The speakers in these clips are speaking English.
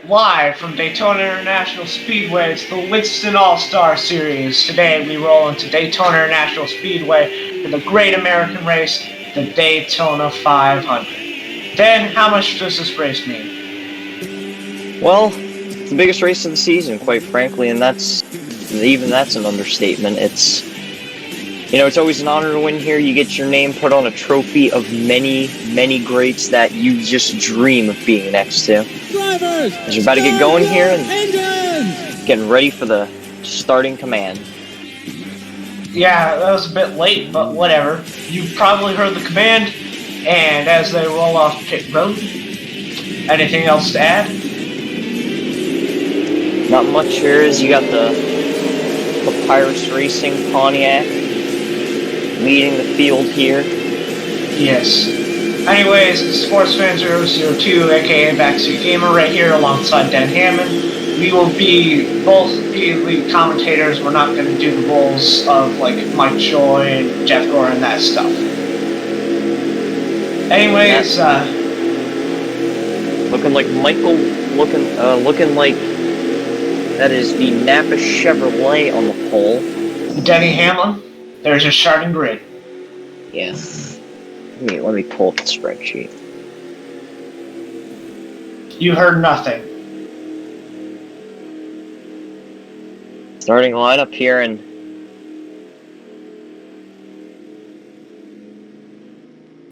Live from Daytona International Speedway, it's the Winston All-Star Series. Today we roll into Daytona International Speedway for the Great American Race, the Daytona 500. Dan, how much does this race mean? Well, it's the biggest race of the season, quite frankly, and that's an understatement. It's always an honor to win here. You get your name put on a trophy of many, many greats that you just dream of being next to. Drivers, as you're about to get going here and engines! Getting ready for the starting command. Yeah, that was a bit late, but whatever. You've probably heard the command, and as they roll off pit road, anything else to add? Not much here. Is you got the Pirates Racing Pontiac leading the field here. Yes. Anyways, it's Sportsfan002, aka Backseat Gamer, right here alongside Dan Hammond. We will both be lead commentators. We're not going to do the roles of like Mike Joy and Jeff Gore and that stuff. Anyways, looking like looking like that is the Napa Chevrolet on the pole. Denny Hamlin, there's your starting grid. Yeah. Let me pull up the spreadsheet. You heard nothing. Starting lineup here, and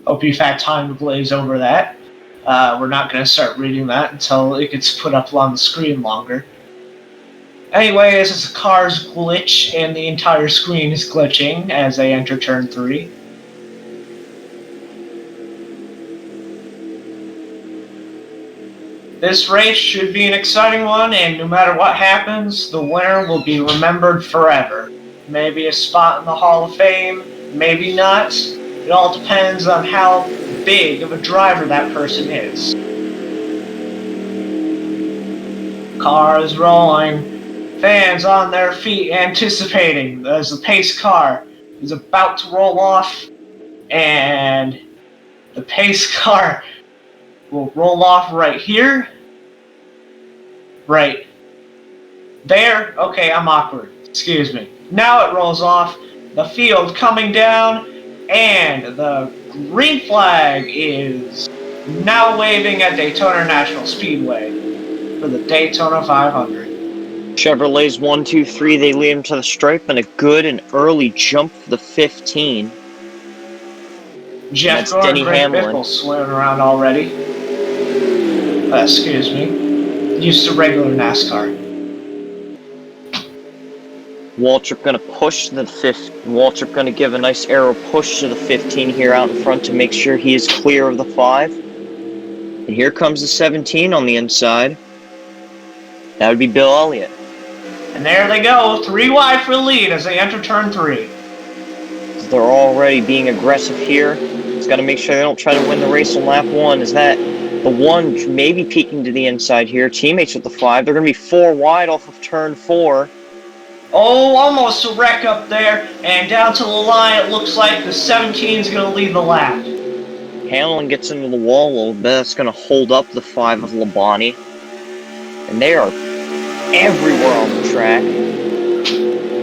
hope you've had time to glaze over that. We're not going to start reading that until it gets put up on the screen longer. Anyways, as the cars glitch and the entire screen is glitching as they enter turn 3. This race should be an exciting one, and no matter what happens, the winner will be remembered forever. Maybe a spot in the Hall of Fame, maybe not. It all depends on how big of a driver that person is. Cars rolling, fans on their feet anticipating as the pace car is about to roll off, and the pace car will roll off right here. Right there. Okay, I'm awkward. Excuse me. Now it rolls off. The field coming down, and the green flag is now waving at Daytona International Speedway for the Daytona 500. Chevrolet's 1, 2, 3. They lead him to the stripe, and a good and early jump for the 15. Jeff Gore and Greg Bickle swimming around already. Excuse me. Used to regular NASCAR. Waltrip gonna push the Waltrip gonna give a nice arrow push to the 15 here out in front to make sure he is clear of the 5. And here comes the 17 on the inside. That would be Bill Elliott. And there they go, 3 wide for the lead as they enter turn 3. They're already being aggressive here. He's got to make sure they don't try to win the race on lap 1. Is that the 1 maybe peeking to the inside here? Teammates with the 5. They're going to be 4 wide off of turn 4. Oh, almost a wreck up there. And down to the line, it looks like the 17 is going to lead the lap. Hamlin gets into the wall a little bit. That's going to hold up the 5 of Labonte. And they are everywhere on the track.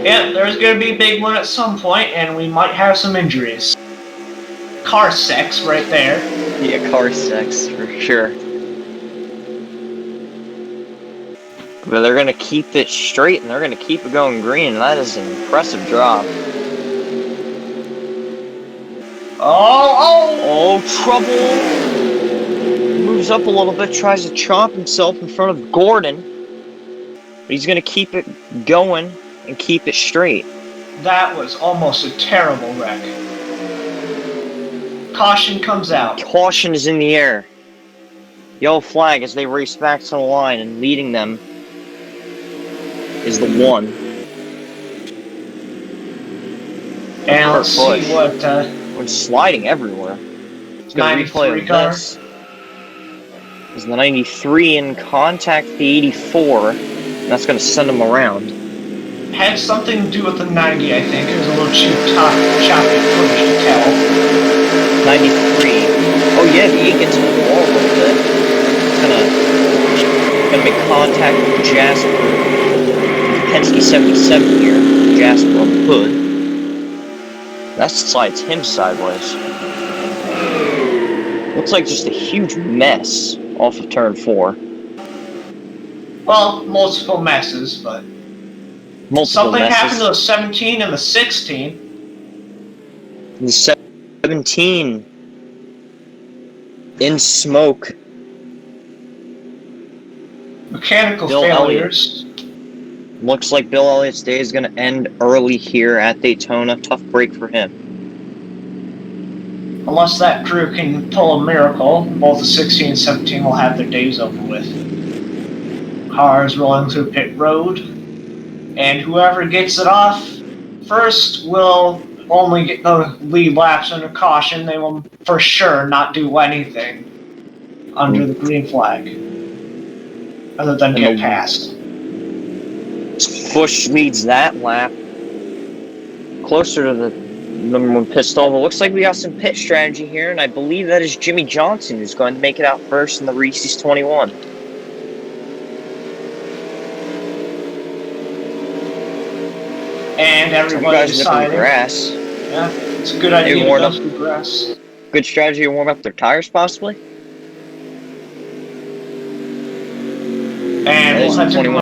Yeah, there's going to be a big one at some point, and we might have some injuries. Car sex right there. Yeah, car sex, for sure. But they're going to keep it straight, and they're going to keep it going green, and that is an impressive drop. Oh, trouble! Moves up a little bit, tries to chomp himself in front of Gordon. But he's going to keep it going and keep it straight. That was almost a terrible wreck. Caution comes out. Caution is in the air. Yellow flag as they race back to the line, and leading them is the 1. And let's see what... We're sliding everywhere. It's going to replay car. This. Is the 93 in contact the 84, and that's going to send them around. Had something to do with the 90, I think. It was a little choppy footage to tell. 93. Oh yeah, the 8 gets in the wall a little bit. It's gonna make contact with Jasper. Penske 77 here. Jasper on the hood. That slides him sideways. Looks like just a huge mess off of turn 4. Well, multiple messes, but Multiple something messes. happened to the 17 and the 16. The 17 in smoke. Mechanical Bill failures. Looks like Bill Elliott's day is going to end early here at Daytona. Tough break for him. Unless that crew can pull a miracle, both the 16 and 17 will have their days over with. Cars rolling through pit road, and whoever gets it off first will only get the lead laps under caution. They will for sure not do anything under the green flag, other than get passed. Busch leads that lap. Closer to the number 1 pit stall, but looks like we got some pit strategy here, and I believe that is Jimmy Johnson who's going to make it out first in the Reese's 21. And everybody decided. Grass. Yeah, it's a good idea to go through grass. Good strategy to warm up their tires, possibly. And we'll have 21.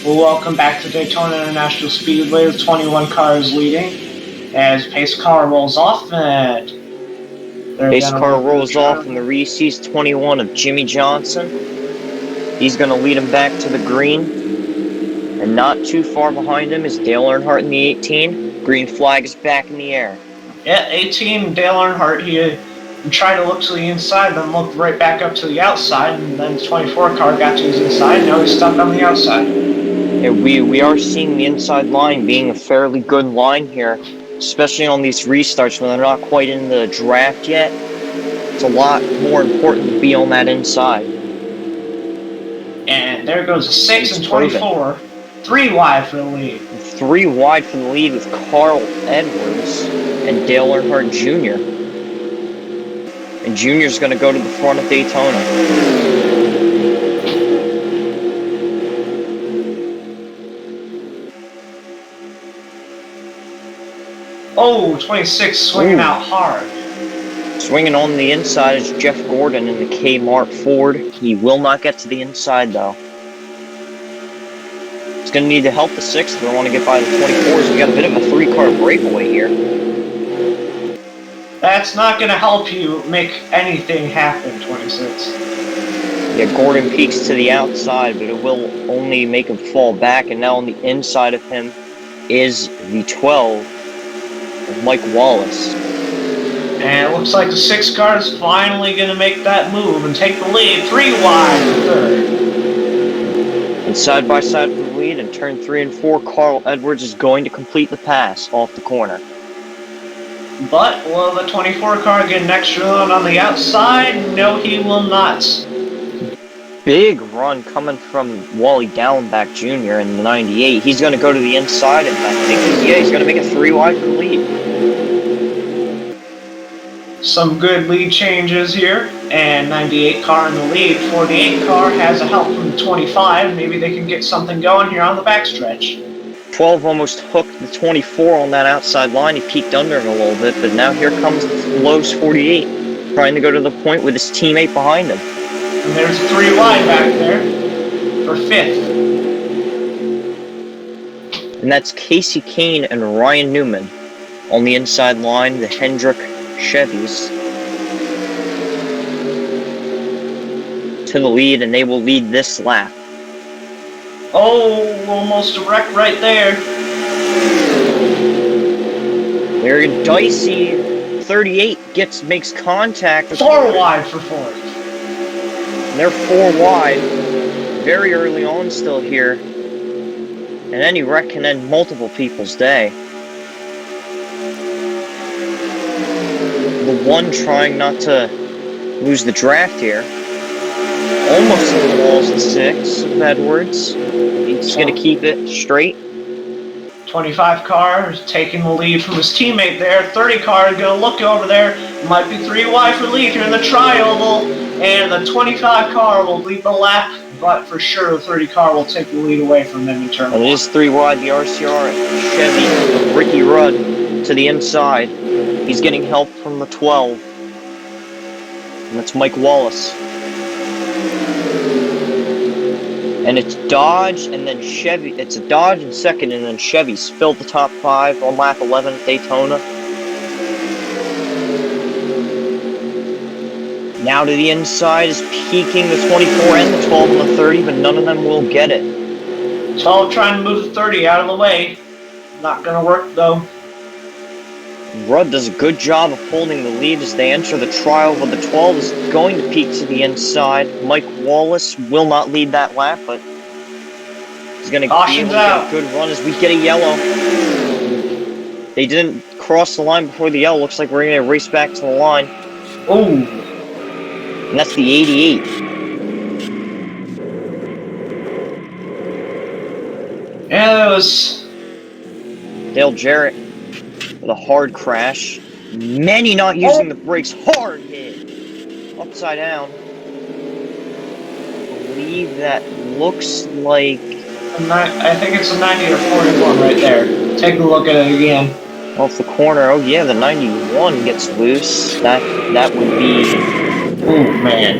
Well, welcome back to Daytona International Speedway with 21 cars leading as pace car rolls off and pace car rolls off in the Reese's 21 of Jimmy Johnson. He's going to lead him back to the green, and not too far behind him is Dale Earnhardt in the 18. Green flag is back in the air. Yeah, 18 Dale Earnhardt, he tried to look to the inside, then looked right back up to the outside, and then the 24 car got to his inside, now he's stuck on the outside. Yeah, we are seeing the inside line being a fairly good line here, especially on these restarts when they're not quite in the draft yet. It's a lot more important to be on that inside. And there goes a 6 and 24. 3 wide for the lead. 3 wide for the lead with Carl Edwards and Dale Earnhardt Jr. And Jr.'s going to go to the front of Daytona. Oh, 26 swinging out hard. Swinging on the inside is Jeff Gordon in the Kmart Ford. He will not get to the inside, though. It's going to need to help the 6th if we want to get by the 24s. We got a bit of a 3-car breakaway here. That's not going to help you make anything happen, 26. Yeah, Gordon peeks to the outside, but it will only make him fall back. And now on the inside of him is the 12 of Mike Wallace. And it looks like the 6 car is finally going to make that move and take the lead. 3 wide for third. And side by side for the lead in turn 3 and 4, Carl Edwards is going to complete the pass off the corner. But will the 24 car get an extra load on the outside? No, he will not. Big run coming from Wally Dallenbach Jr. in the 98. He's going to go to the inside, and I think he's going to make a 3 wide for the lead. Some good lead changes here, and 98 car in the lead. 48 car has a help from the 25. Maybe they can get something going here on the backstretch. 12 almost hooked the 24 on that outside line. He peeked under him a little bit, but now here comes Lowe's 48, trying to go to the point with his teammate behind him. And there's 3 wide back there for 5th. And that's Casey Kane and Ryan Newman on the inside line, the Hendrick Chevys to the lead, and they will lead this lap. Oh, almost a wreck right there. Very dicey. 38 makes contact. 4 wide for 4th. And they're 4 wide. Very early on still here. And any wreck can end multiple people's day. The one trying not to lose the draft here. Almost in the walls in 6 of Edwards. He's going to keep it straight. 25 car is taking the lead from his teammate there. 30 car is going to look over there. Might be 3 wide for lead here in the tri-oval. And the 25 car will lead the lap. But for sure, the 30 car will take the lead away from them in turn 1. It is 3 wide, the RCR Chevy of Ricky Rudd to the inside. He's getting help from the 12. And that's Mike Wallace. And it's Dodge and then Chevy. It's a Dodge in second, and then Chevy's filled the top 5 on lap 11 at Daytona. Now to the inside is peaking the 24 and the 12 and the 30, but none of them will get it. 12 trying to move the 30 out of the way. Not going to work, though. Rudd does a good job of holding the lead as they enter the trial, but the 12 is going to peak to the inside. Mike Wallace will not lead that lap, but he's going to be able to get a good run as we get a yellow. They didn't cross the line before the yellow. Looks like we're going to race back to the line. Ooh. And that's the 88. Yeah, that was Dale Jarrett with a hard crash. Many not using the brakes. Hard hit. Upside down. I believe that looks like... I think it's a 90 or 41 right there. Take a look at it again. Off the corner. Oh yeah, the 91 gets loose. That would be... Ooh, man.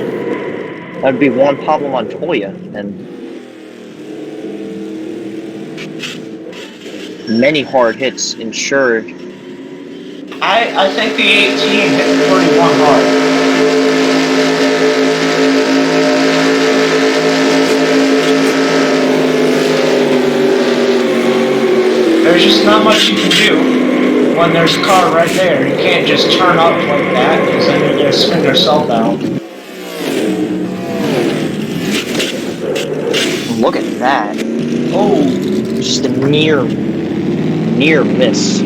That would be Juan Pablo Montoya. And many hard hits insured. I think the 18 hit 41 hard. There's just not much you can do when there's a car right there. You can't just turn up like that, because then you're going to spin yourself out. Look at that. Oh, Just a near miss.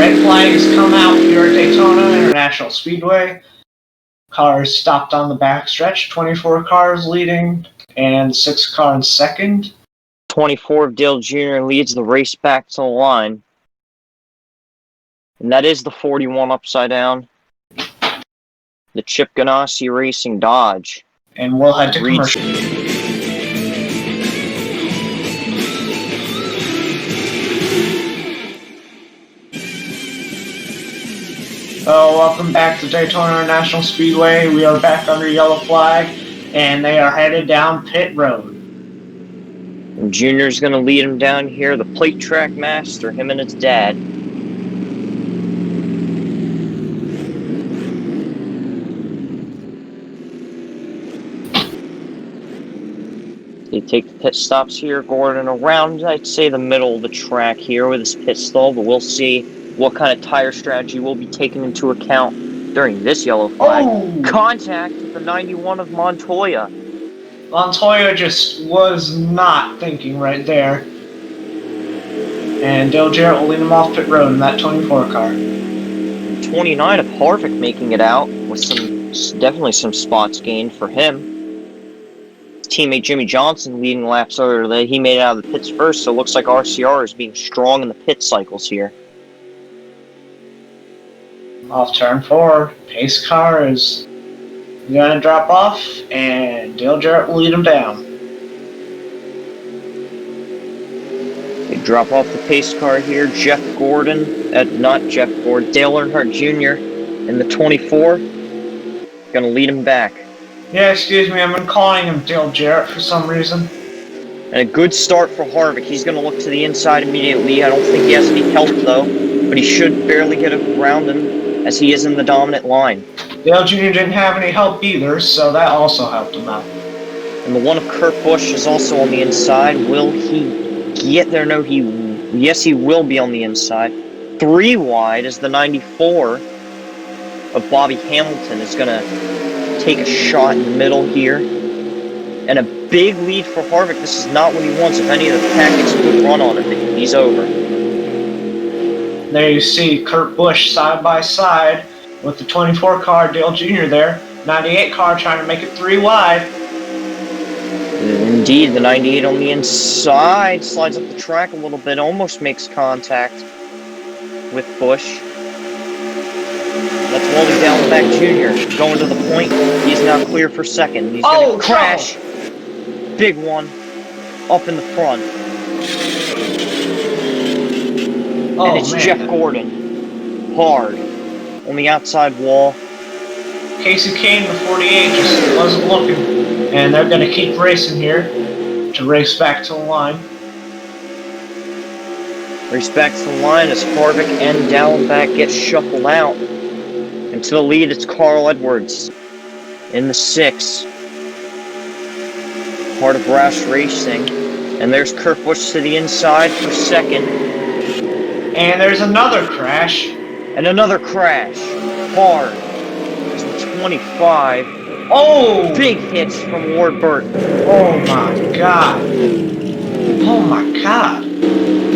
red flags come out here at Daytona International Speedway. Cars stopped on the backstretch. 24 cars leading, and 6 cars in second. 24 of Dale Jr. leads the race back to the line. And that is the 41 upside down. The Chip Ganassi Racing Dodge. And we'll head to commercial. Oh, welcome back to Daytona International Speedway. We are back under yellow flag, and they are headed down pit road. And Junior's going to lead him down here, the plate track master, him and his dad. They take the pit stops here, Gordon around, I'd say, the middle of the track here with his pit stall, but we'll see what kind of tire strategy will be taken into account during this yellow flag. Oh! Contact with the 91 of Montoya. Montoya just was not thinking right there. And Dale Jarrett will lead him off pit road in that 24 car. 29 of Harvick making it out with definitely some spots gained for him. His teammate Jimmy Johnson leading laps earlier. He made it out of the pits first, so it looks like RCR is being strong in the pit cycles here. Off turn 4, pace car is going to drop off, and Dale Jarrett will lead him down. They drop off the pace car here. Dale Earnhardt Jr. in the 24. Going to lead him back. Yeah, excuse me, I've been calling him Dale Jarrett for some reason. And a good start for Harvick. He's going to look to the inside immediately. I don't think he has any help, though, but he should barely get around him as he is in the dominant line. Dale Jr. didn't have any help either, so that also helped him out. And the one of Kurt Busch is also on the inside. Will he get there? No, yes, he will be on the inside. 3 wide as the 94 of Bobby Hamilton is going to take a shot in the middle here. And a big lead for Harvick. This is not what he wants. If any of the tactics would run on him, he's over. There you see Kurt Busch side by side with the 24 car, Dale Jr. there. 98 car trying to make it 3 wide. Indeed, the 98 on the inside slides up the track a little bit, almost makes contact with Busch. That's Wally Dallenbach Jr. going to the point. He's now clear for second. He's going to crash. Big one up in the front. And it's Jeff Gordon. Hard on the outside wall. Casey Kane, the 48, just wasn't looking. And they're going to keep racing here to race back to the line. Race back to the line as Harvick and Dallenbach get shuffled out. And to the lead, it's Carl Edwards in the 6. Part of WASS Racing. And there's Kurt Busch to the inside for second. And there's another crash. And another crash. Hard. It's the 25. Oh! Big hits from Ward Burton. Oh my god. Oh my god.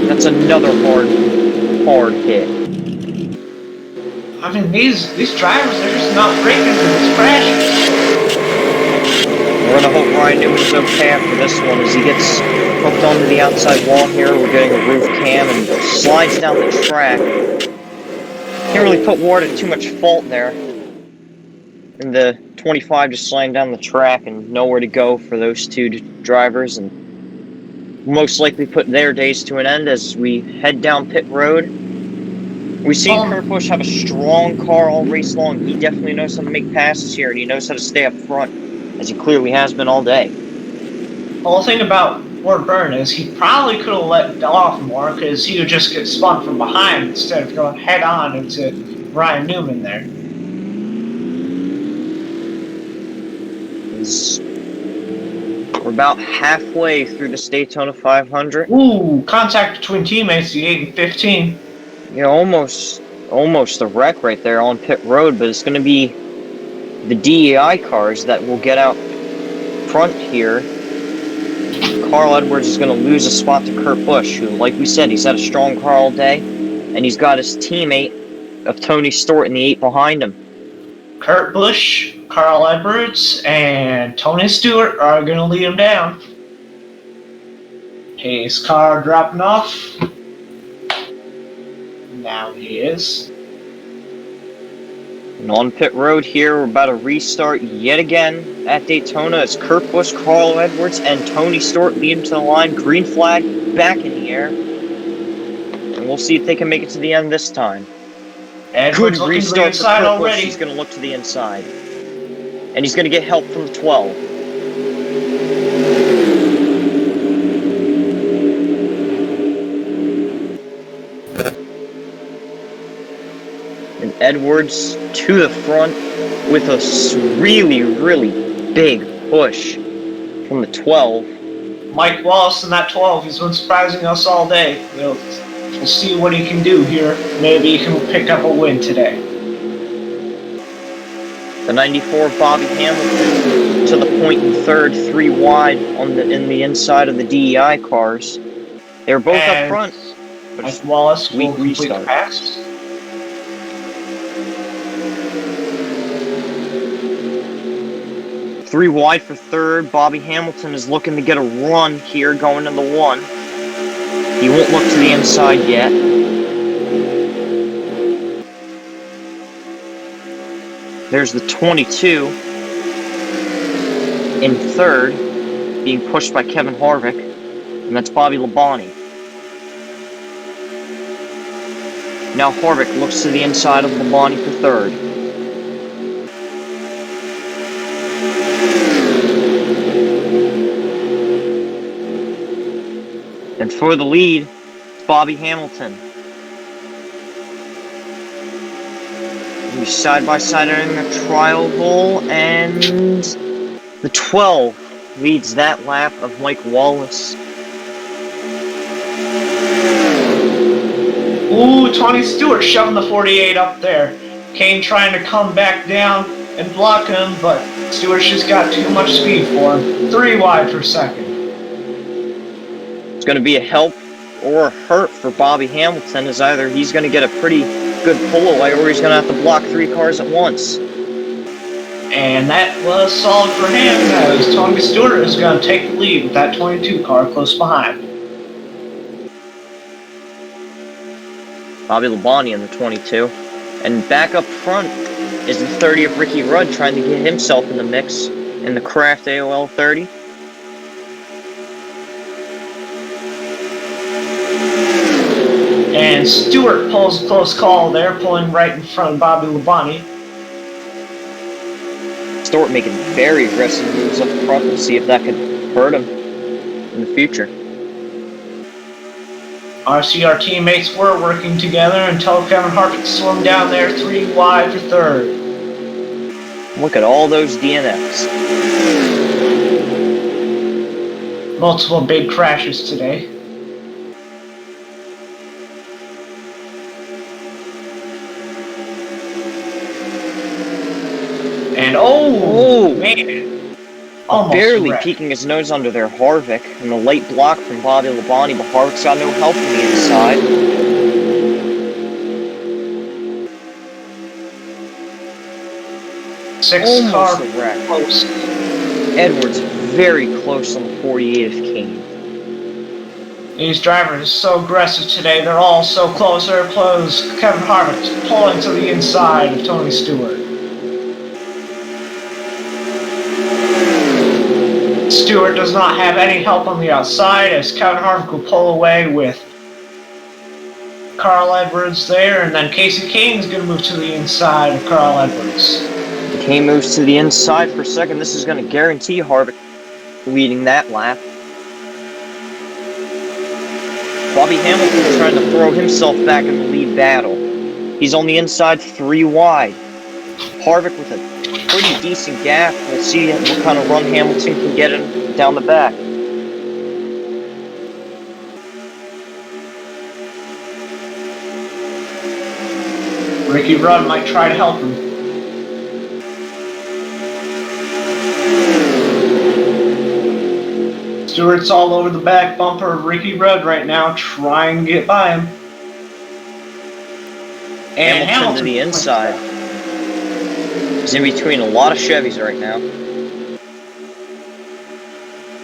That's another hard hit. I mean, these drivers, they're just not breaking for these crashes. We're going to hope Ryan Newman's okay after this one as he gets hooked onto the outside wall here. We're getting a roof cam and slides down the track. Can't really put Ward at too much fault there. And the 25 just sliding down the track and nowhere to go for those two drivers, and most likely put their days to an end as we head down pit road. We've seen Kurt Busch have a strong car all race long. He definitely knows how to make passes here, and he knows how to stay up front, as he clearly has been all day. Well, the thing about Ward Burton is he probably could have let off more because he would just get spun from behind instead of going head on into Ryan Newman there. We're about halfway through the Daytona 500. Ooh, contact between teammates, the 8 and 15. You know, almost a wreck right there on pit road, but it's going to be the DEI cars that will get out front here. Carl Edwards is going to lose a spot to Kurt Busch, who, like we said, he's had a strong car all day, and he's got his teammate of Tony Stewart in the 8 behind him. Kurt Busch, Carl Edwards, and Tony Stewart are going to lead him down. His car dropping off. Now he is. And on pit road here, we're about to restart yet again at Daytona as Kurt Busch, Carl Edwards, and Tony Stewart lead him to the line. Green flag back in the air. And we'll see if they can make it to the end this time. Edwards good restart for Kurt Busch. He's going to look to the inside. And he's going to get help from the 12. Edwards to the front with a really, really big push from the 12. Mike Wallace in that 12, he's been surprising us all day. We'll see what he can do here. Maybe he can pick up a win today. The 94 Bobby Hamilton to the point in third, 3 wide in the inside of the DEI cars. They were both up front. But Mike Wallace will we complete the pass. Three wide for third. Bobby Hamilton is looking to get a run here going in the 1. He won't look to the inside yet. There's the 22 in third, being pushed by Kevin Harvick, and that's Bobby Labonte. Now Harvick looks to the inside of Labonte for third. And for the lead, Bobby Hamilton. He's side by side entering a trial goal, and the 12 leads that lap of Mike Wallace. Ooh, Tony Stewart shoving the 48 up there. Kane trying to come back down and block him, but Stewart's just got too much speed for him. 3 wide for second. It's going to be a help or a hurt for Bobby Hamilton, as either he's going to get a pretty good pull away or he's going to have to block 3 cars at once. And that was solid for him, as Tony Stewart is going to take the lead with that 22 car close behind. Bobby Labonte in the 22. And back up front is the 30 of Ricky Rudd, trying to get himself in the mix in the Kraft AOL 30. And Stewart pulls a close call there, pulling right in front of Bobby Labonte. Stewart making very aggressive moves up front. We'll see if that could hurt him in the future. RCR teammates were working together until Kevin Harvick swung down there 3 wide for third. Look at all those DNFs. Multiple big crashes today. And oh man. Almost barely wrecked. peeking his nose under there, Harvick, and the late block from Bobby Labonte, but Harvick's got no help from the inside. Six car close. Edwards very close on the 48 of Kane. These drivers are so aggressive today. They're all so close. They're close. Kevin Harvick pulling to the inside of Tony Stewart. Stewart does not have any help on the outside, as Kevin Harvick will pull away with Carl Edwards there, and then Casey Kane's going to move to the inside of Carl Edwards. Kane moves to the inside for a second. This is going to guarantee Harvick leading that lap. Bobby Hamilton trying to throw himself back in the lead battle. He's on the inside 3 wide. Harvick with a pretty decent gap. We'll see what kind of run Hamilton can get him down the back. Ricky Rudd might try to help him. Stewart's all over the back bumper of Ricky Rudd right now, trying to get by him. And Hamilton to the inside. He's in between a lot of Chevys right now.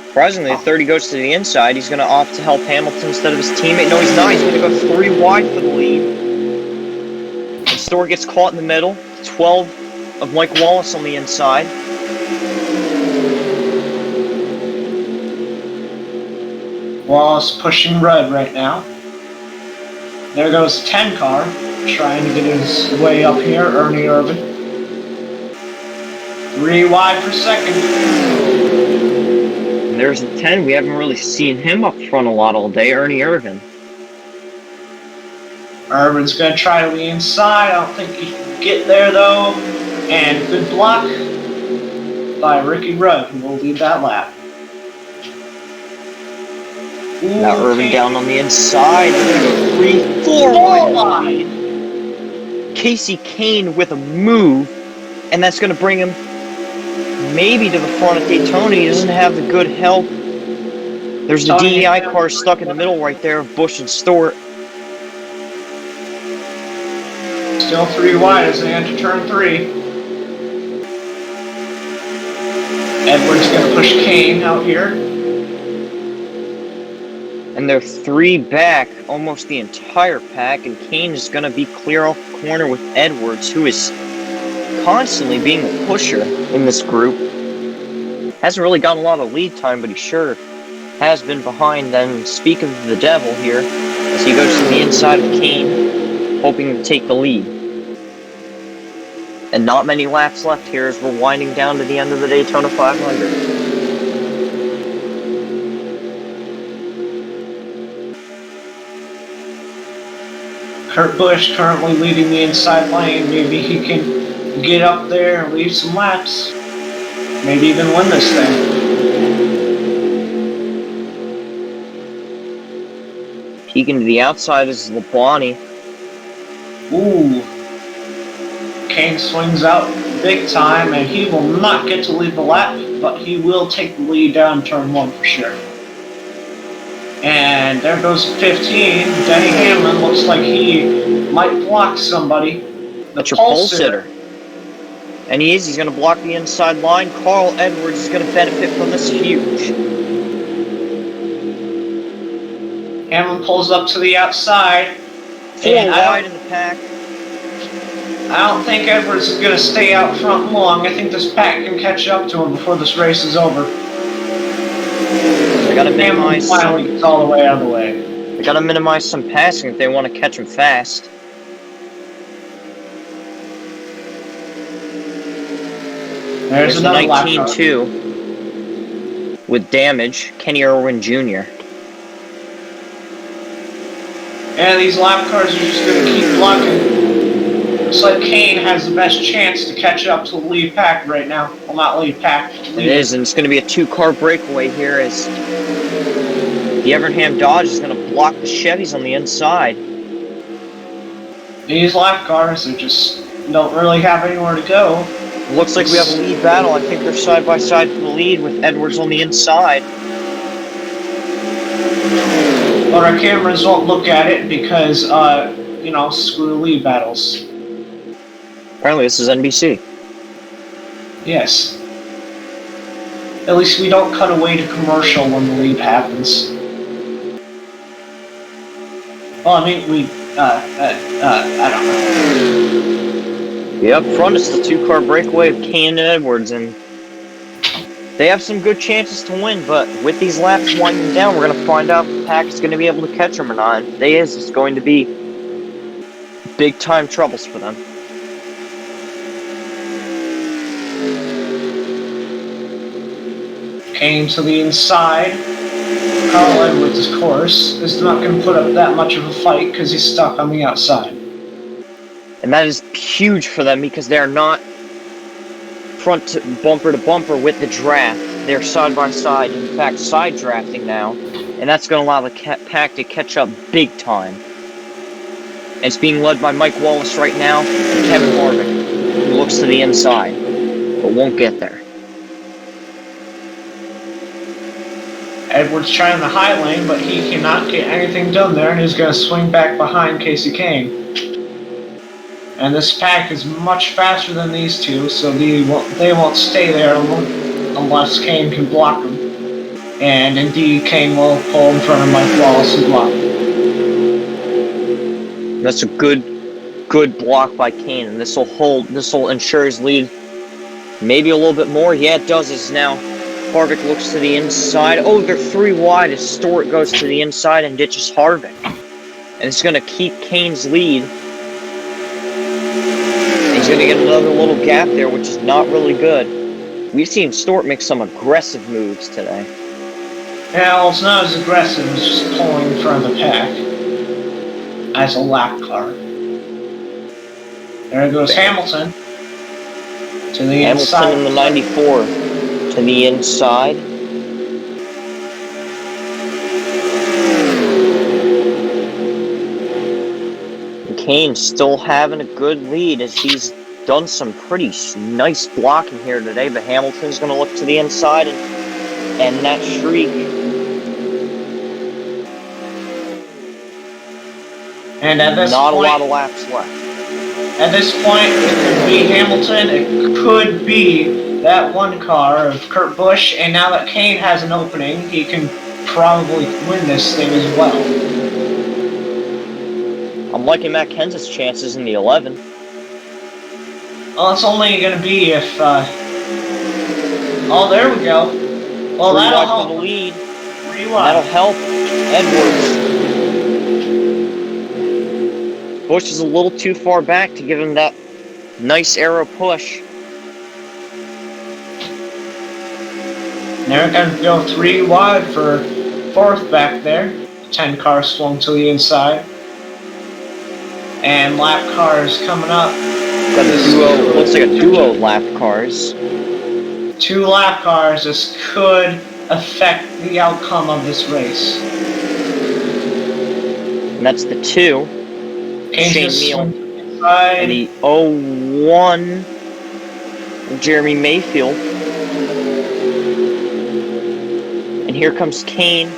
Surprisingly, the 30 goes to the inside. He's going to opt to help Hamilton instead of his teammate. No, he's not. He's going to go 3 wide for the lead. And Stewart gets caught in the middle. 12 of Mike Wallace on the inside. Wallace pushing Rudd right now. There goes the 10 car, trying to get his way up here, Ernie Irvin. 3 wide for second. And there's the 10. We haven't really seen him up front a lot all day, Ernie Irvin. Urban's going to try to the inside. I don't think he can get there, though. And good block by Ricky Rudd, who will lead that lap. Ooh, Now Irvin Kane. down on the inside. They're going to go 3-4 wide lead. Casey Kane with a move, and that's going to bring him maybe to the front of Daytona. He doesn't have the good help. There's the DEI car stuck in the middle right there of Busch and Stewart. Still 3 wide as they enter turn 3. Edwards going to push Kane out here. And they're 3 back, almost the entire pack, and Kane is going to be clear off the corner with Edwards, who is constantly being a pusher in this group. Hasn't really gotten a lot of lead time, but he sure has been behind. And speak of the devil here, as he goes to the inside of Kane, hoping to take the lead. And not many laps left here as we're winding down to the end of the Daytona 500. Kurt Busch currently leading the inside lane. Maybe he can get up there and leave some laps. Maybe even win this thing. Peeking to the outside is Labonte. Ooh. Kane swings out big time, and he will not get to lead the lap, but he will take the lead down turn 1 for sure. And there goes 15. Denny Hamlin looks like he might block somebody. That's your pole sitter. And he is. He's going to block the inside line. Carl Edwards is going to benefit from this huge. Hamlin pulls up to the outside. 4 wide in the pack. I don't think Edwards is going to stay out front long. I think this pack can catch up to him before this race is over. They got to minimize finally gets all the way out of the way. They got to minimize some passing if they want to catch him fast. There's the another 19-2 with damage, Kenny Irwin Jr. And these lap cars are just going to keep blocking. Looks like Kane has the best chance to catch up to the lead pack right now. Well, not lead pack. It is, and it's going to be a 2-car breakaway here as the Evernham Dodge is going to block the Chevys on the inside. These lap cars are just don't really have anywhere to go. Looks like we have a lead battle. I think they're side by side for the lead with Edwards on the inside. But our cameras won't look at it because, you know, screw lead battles. Apparently this is NBC. Yes. At least we don't cut away to commercial when the lead happens. Well, I mean, I don't know. Yeah, up front is the 2-car breakaway of Kane and Edwards, and they have some good chances to win, but with these laps winding down, we're going to find out if the pack is going to be able to catch them or not. If they is, it's going to be big-time troubles for them. Kane to the inside. Carl Edwards, of course, is not going to put up that much of a fight because he's stuck on the outside. And that is huge for them because they're not front to bumper with the draft. They're side by side, in fact, side drafting now. And that's going to allow the pack to catch up big time. And it's being led by Mike Wallace right now and Kevin Harvick, who looks to the inside, but won't get there. Edwards trying the high lane, but he cannot get anything done there, and he's going to swing back behind Casey Kane. And this pack is much faster than these two, so they won't stay there unless Kane can block them. And indeed, Kane will pull in front of Mike Wallace and block. That's a good block by Kane, and this will ensure his lead maybe a little bit more. Yeah, it does. As now Harvick looks to the inside. Oh, they're 3 wide as Stewart goes to the inside and ditches Harvick. And it's going to keep Kane's lead. And he's going to get another little gap there, which is not really good. We've seen Stewart make some aggressive moves today. Yeah, well, it's not as aggressive as just pulling in front of the pack. as a lap car. There goes Hamilton to the inside. Hamilton in the 94 to the inside. And Kane still having a good lead as he's done some pretty nice blocking here today, but Hamilton's going to look to the inside and end that streak. And at this Not point, a lot of laps left. At this point, it could be Hamilton, it could be that one car of Kurt Busch, and now that Kane has an opening, he can probably win this thing as well. I'm liking Matt Kenseth's chances in the 11. Well, it's only going to be if... Oh, there we go. Well, that'll help. For the lead. That'll help Edwards. Busch is a little too far back to give him that nice arrow push. They're going to go 3 wide for 4th back there. 10 cars swung to the inside. And lap cars coming up. Got a duo, looks like a duo lap cars. 2 lap cars. This could affect the outcome of this race. And that's the 2. Shane Neal. And the 01 Jeremy Mayfield. And here comes Kane.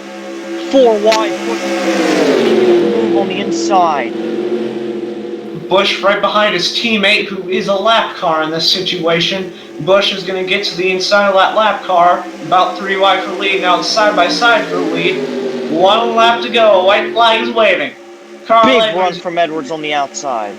4 wide. Move on the inside. Busch right behind his teammate, who is a lap car in this situation. Busch is going to get to the inside of that lap car. About 3 wide for lead. Now it's side by side for the lead. 1 lap to go. White flag is waving. Carl Big Edwards. run from Edwards on the outside.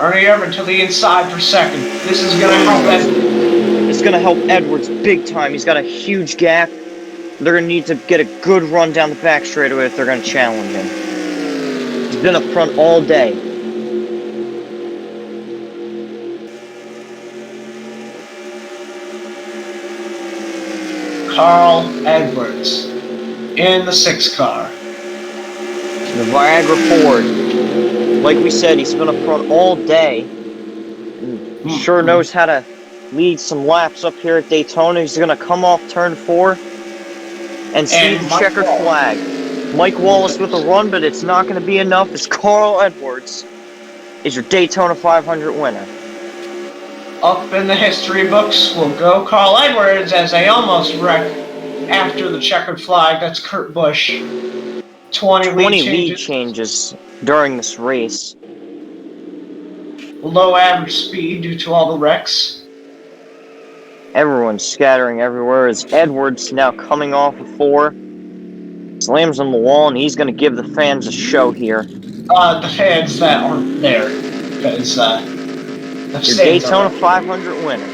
Ernie Irvin to the inside for 2nd. This is going to help Edwards. It's going to help Edwards big time. He's got a huge gap. They're going to need to get a good run down the back straightaway if they're going to challenge him. He's been up front all day. Carl Edwards in the 6 car. The Viagra Ford. Like we said, he's been up front all day. And sure knows how to lead some laps up here at Daytona. He's going to come off turn 4 and see the checkered flag. Mike Wallace with a run, but it's not going to be enough as Carl Edwards is your Daytona 500 winner. Up in the history books will go Carl Edwards as they almost wreck after the checkered flag. That's Kurt Busch. 20 lead changes during this race. Low average speed due to all the wrecks. Everyone's scattering everywhere as Edwards now coming off a 4. Slams on the wall, and he's going to give the fans a show here. The fans that aren't there. Because, your Daytona 500 winner.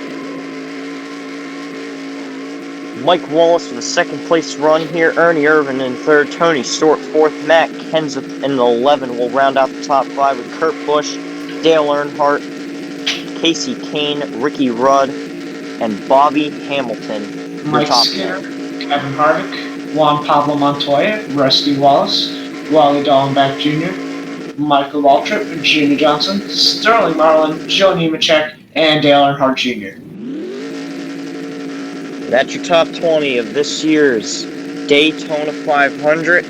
Mike Wallace with a 2nd place run here. Ernie Irvin in 3rd. Tony Stewart 4th. Matt Kenseth in the 11 will round out the top 5 with Kurt Busch, Dale Earnhardt, Casey Kane, Ricky Rudd, and Bobby Hamilton. Mike Skinner, Kevin Harvick, Juan Pablo Montoya, Rusty Wallace, Wally Dallenbach Jr., Michael Waltrip, Jimmy Johnson, Sterling Marlin, Joe Nemechek, and Dale Earnhardt Jr. That's your top 20 of this year's Daytona 500.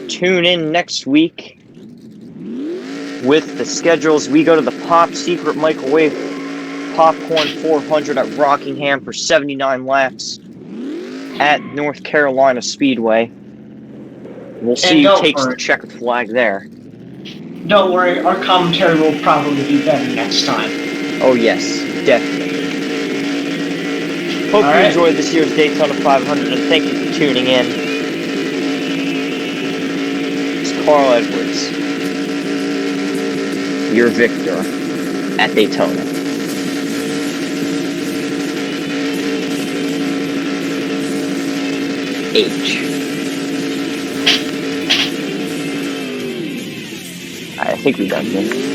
Tune in next week with the schedules. We go to the Pop Secret Microwave Popcorn 400 at Rockingham for 79 laps at North Carolina Speedway. We'll see who takes the checkered flag there. Don't worry, our commentary will probably be better next time. Oh yes, definitely. Hope you enjoyed this year's Daytona 500, and thank you for tuning in. It's Carl Edwards, your victor at Daytona. H. I think we're done here.